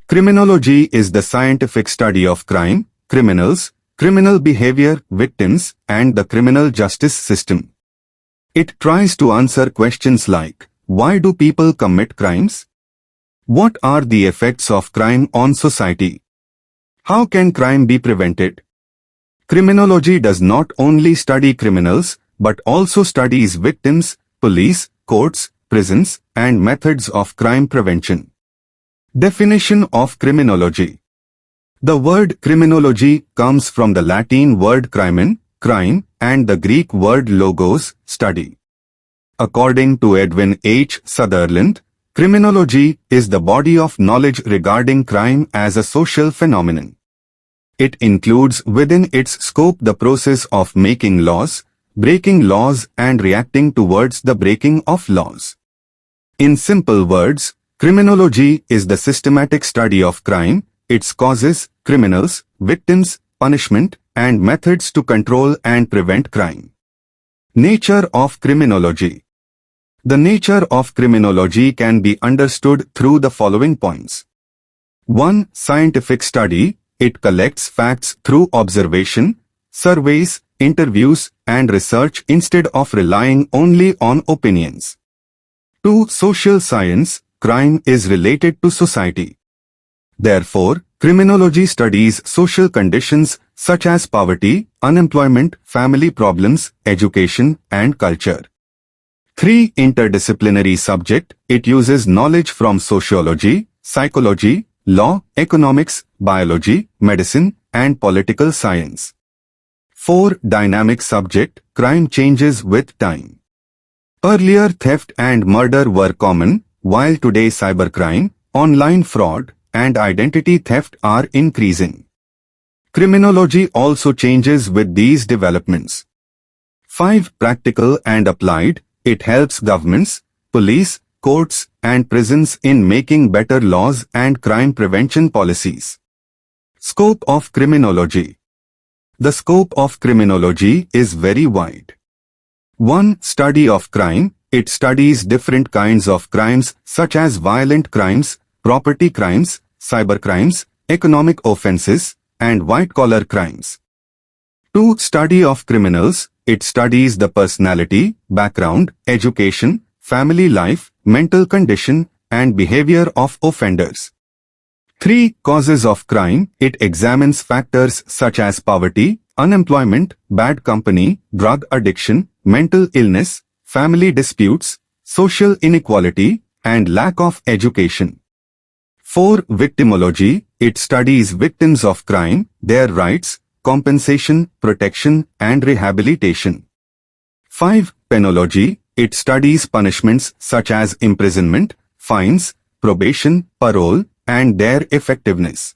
Criminology is the scientific study of crime, criminals, criminal behavior, victims, and the criminal justice system. It tries to answer questions like, why do people commit crimes? What are the effects of crime on society? How can crime be prevented? Criminology does not only study criminals, but also studies victims, police, courts, prisons, and methods of crime prevention. Definition of criminology. The word criminology comes from the Latin word crimen, crime, and the Greek word logos, study. According to Edwin H. Sutherland, criminology is the body of knowledge regarding crime as a social phenomenon. It includes within its scope the process of making laws, breaking laws, and reacting towards the breaking of laws. In simple words, criminology is the systematic study of crime, its causes, criminals, victims, punishment, and methods to control and prevent crime. Nature of criminology. The nature of criminology can be understood through the following points. 1. Scientific study. It collects facts through observation, surveys, interviews, and research instead of relying only on opinions. 2. Social science. Crime is related to society. Therefore, criminology studies social conditions such as poverty, unemployment, family problems, education, and culture. 3. Interdisciplinary subject. It uses knowledge from sociology, psychology, law, economics, biology, medicine, and political science. 4. Dynamic subject. Crime changes with time. Earlier theft and murder were common, while today cybercrime, online fraud, and identity theft are increasing. Criminology also changes with these developments. 5. Practical and applied. It helps governments, police, courts, and prisons in making better laws and crime prevention policies. Scope of criminology. The scope of criminology is very wide. 1. Study of crime. It studies different kinds of crimes such as violent crimes, property crimes, cybercrimes, economic offenses, and white-collar crimes. 2. Study of criminals. It studies the personality, background, education, family life, mental condition, and behavior of offenders. 3. Causes of crime. It examines factors such as poverty, unemployment, bad company, drug addiction, mental illness, family disputes, social inequality, and lack of education. 4. Victimology. It studies victims of crime, their rights, compensation, protection, and rehabilitation. 5. Penology. It studies punishments such as imprisonment, fines, probation, parole, and their effectiveness.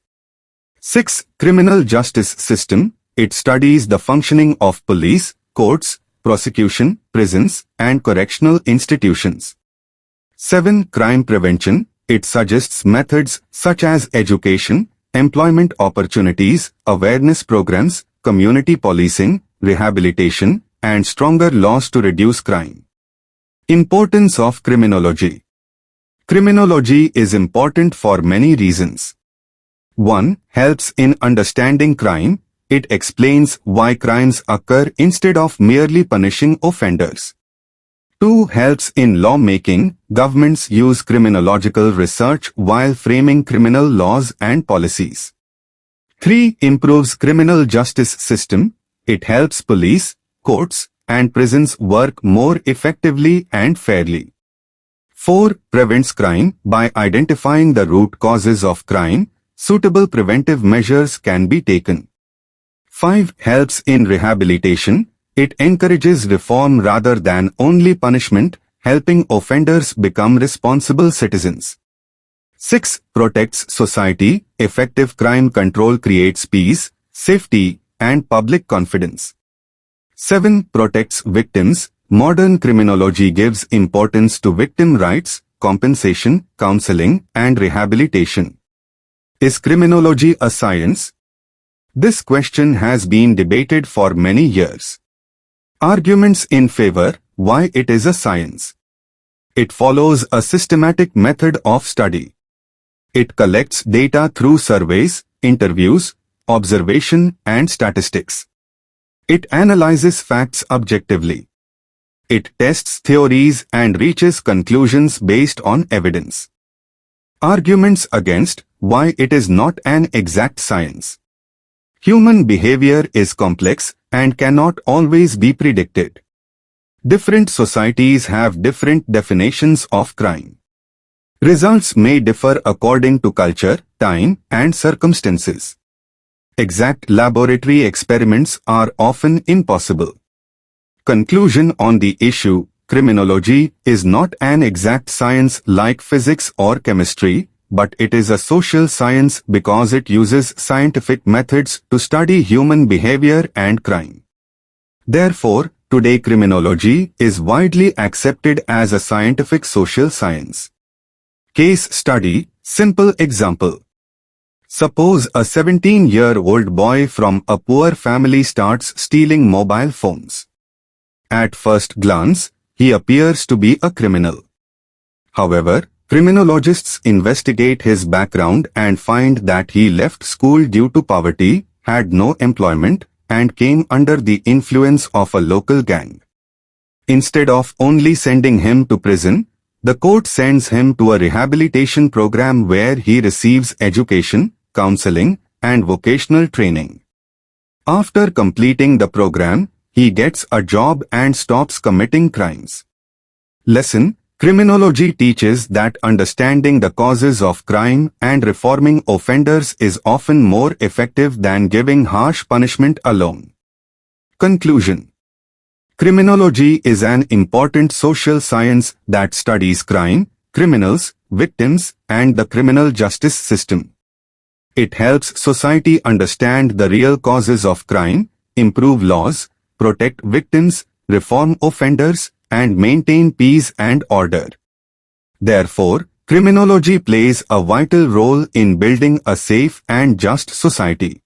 6. Criminal justice system. It studies the functioning of police, courts, prosecution, prisons, and correctional institutions. 7. Crime prevention. It suggests methods such as education, employment opportunities, awareness programs, community policing, rehabilitation, and stronger laws to reduce crime. Importance of criminology. Criminology is important for many reasons. 1. Helps in understanding crime. It explains why crimes occur instead of merely punishing offenders. 2. Helps in lawmaking. Governments use criminological research while framing criminal laws and policies. 3. Improves criminal justice system. It helps police, courts, and prisons work more effectively and fairly. 4. Prevents crime. By identifying the root causes of crime, suitable preventive measures can be taken. 5. Helps in rehabilitation. It encourages reform rather than only punishment, helping offenders become responsible citizens. 6. Protects society. Effective crime control creates peace, safety, and public confidence. 7. Protects victims. Modern criminology gives importance to victim rights, compensation, counseling, and rehabilitation. Is criminology a science? This question has been debated for many years. Arguments in favor: why it is a science. It follows a systematic method of study. It collects data through surveys, interviews, observation, and statistics. It analyzes facts objectively. It tests theories and reaches conclusions based on evidence. Arguments against why it is not an exact science. Human behavior is complex and cannot always be predicted. Different societies have different definitions of crime. Results may differ according to culture, time, and circumstances. Exact laboratory experiments are often impossible. Conclusion on the issue: criminology is not an exact science like physics or chemistry, but it is a social science because it uses scientific methods to study human behavior and crime. Therefore, today criminology is widely accepted as a scientific social science. Case study, simple example. Suppose a 17-year-old boy from a poor family starts stealing mobile phones. At first glance, he appears to be a criminal. However, criminologists investigate his background and find that he left school due to poverty, had no employment, and came under the influence of a local gang. Instead of only sending him to prison, the court sends him to a rehabilitation program where he receives education, counseling, and vocational training. After completing the program, he gets a job and stops committing crimes. Lesson: criminology teaches that understanding the causes of crime and reforming offenders is often more effective than giving harsh punishment alone. Conclusion: criminology is an important social science that studies crime, criminals, victims, and the criminal justice system. It helps society understand the real causes of crime, improve laws, protect victims, reform offenders, and maintain peace and order. Therefore, criminology plays a vital role in building a safe and just society.